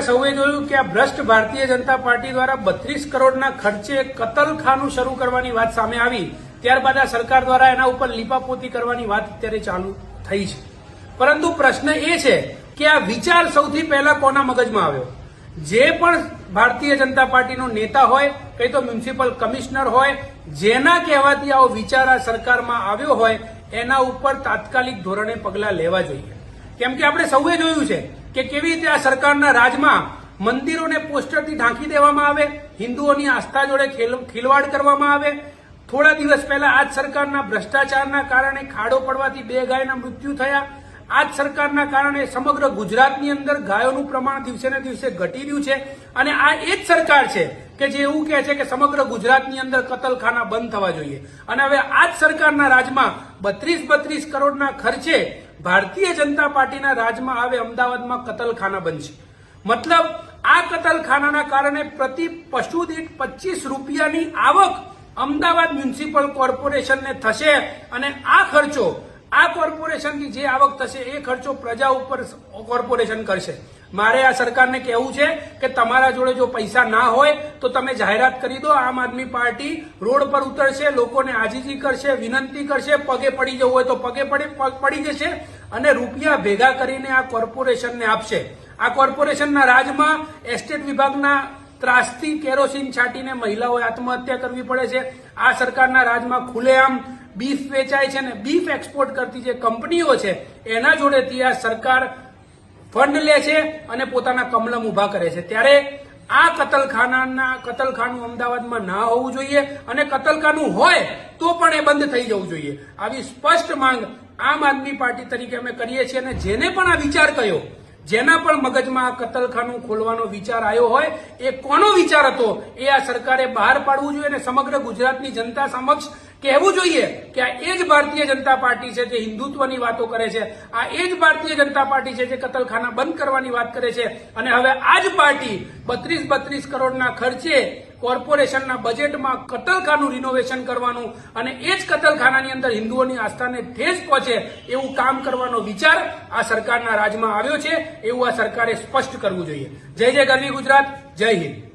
સૌએ જોયું કે આ ભ્રષ્ટ ભારતીય જનતા પાર્ટી દ્વારા 32 કરોડના ખર્ચે કતલખાનું શરૂ કરવાની વાત સામે આવી। ત્યારબાદ આ સરકાર દ્વારા એના ઉપર લીપાપોતી કરવાની વાત અત્યારે ચાલુ થઈ છે। પરંતુ પ્રશ્ન એ છે કે આ વિચાર સૌથી પહેલા કોના મગજમાં આવ્યો? જે પણ ભારતીય જનતા પાર્ટીનો નેતા હોય, કઈ તો મ્યુનિસિપલ કમિશનર હોય, જેના કહેવાથી આવો વિચાર આ સરકારમાં આવ્યો હોય, એના ઉપર તાત્કાલિક ધોરણે પગલાં લેવા જોઈએ। કેમ કે આપણે સૌએ જોયું છે કે કેવી રીતે આ સરકારના રાજમાં મંદિરોને પોસ્ટરથી ઢાંકી દેવામાં આવે, હિન્દુઓની આસ્થા જોડે ખિલવાડ કરવામાં આવે। થોડા દિવસ પહેલા આ જ સરકારના ભ્રષ્ટાચારના કારણે ખાડો પડવાથી 2 ગાયના મૃત્યુ થયા। આ જ સરકારના કારણે સમગ્ર ગુજરાતની અંદર ગાયોનું પ્રમાણ દિવસે ને દિવસે ઘટી રહ્યું છે। અને આ એ જ સરકાર છે કે જે એવું કહે છે કે સમગ્ર ગુજરાતની અંદર કતલખાના બંધ થવા જોઈએ। અને હવે આ જ સરકારના રાજમાં 32 કરોડના ખર્ચે ભારતીય જનતા પાર્ટીના રાજમાં હવે અમદાવાદમાં કતલખાના બનશે। મતલબ આ કતલખાનાના કારણે પ્રતિ પશુ દીઠ 25 રૂપિયાની આવક અમદાવાદ મ્યુનિસિપલ કોર્પોરેશનને થશે। અને આ ખર્ચો આ કોર્પોરેશનની જે આવક થશે એ ખર્ચો પ્રજા ઉપર કોર્પોરેશન કરશે। મારે આ સરકારને કહેવું છે કે તમારા જોડે જો પૈસા ના હોય તો તમે જાહેરાત કરી દો। આમ આદમી પાર્ટી રોડ પર ઉતરશે, લોકોને આજીજી કરશે, વિનંતી કરશે, પગે પડી જવું હોય તો પગે પડી જશે અને રૂપિયા ભેગા કરીને આ કોર્પોરેશનને આપશે। આ કોર્પોરેશનના રાજમાં એસ્ટેટ વિભાગના ત્રાસથી કેરોસીન છાંટીને મહિલાઓએ આત્મહત્યા કરવી પડે છે। આ સરકારના રાજમાં ખુલ્લેઆમ બીફ વેચાય છે ને બીફ એક્સપોર્ટ કરતી જે કંપનીઓ છે એના જોડેથી આ સરકાર ફંડ લે છે અને પોતાના કમલમ ઉભા કરે છે। ત્યારે આ કતલખાનું અમદાવાદમાં ના હોવું જોઈએ અને કતલખાનું હોય તો પણ એ બંધ થઈ જવું જોઈએ। આવી સ્પષ્ટ માંગ આમ આદમી પાર્ટી તરીકે અમે કરીએ છીએ। અને જેને પણ આ વિચાર કર્યો, જેના પણ મગજમાં આ કતલખાનું ખોલવાનો વિચાર આવ્યો હોય, એ કોનો વિચાર હતો એ આ સરકારે બહાર પાડવું જોઈએ અને સમગ્ર ગુજરાતની જનતા સમક્ષ કહેવું જોઈએ કે આ એ જ ભારતીય જનતા પાર્ટી છે જે હિન્દુત્વની વાતો કરે છે। આ એ જ ભારતીય જનતા પાર્ટી છે જે કતલખાના બંધ કરવાની વાત કરે છે। અને હવે આ જ પાર્ટી 32 કરોડના ખર્ચે કોર્પોરેશનના બજેટમાં કતલખાનું રિનોવેશન કરવાનું અને એ જ કતલખાનાની અંદર હિન્દુઓની આસ્થાને ઠેસ પહોંચે એવું કામ કરવાનો વિચાર આ સરકારના રાજમાં આવ્યો છે, એવું આ સરકારે સ્પષ્ટ કરવું જોઈએ। જય જય ગરવી ગુજરાત, જય હિન્દ।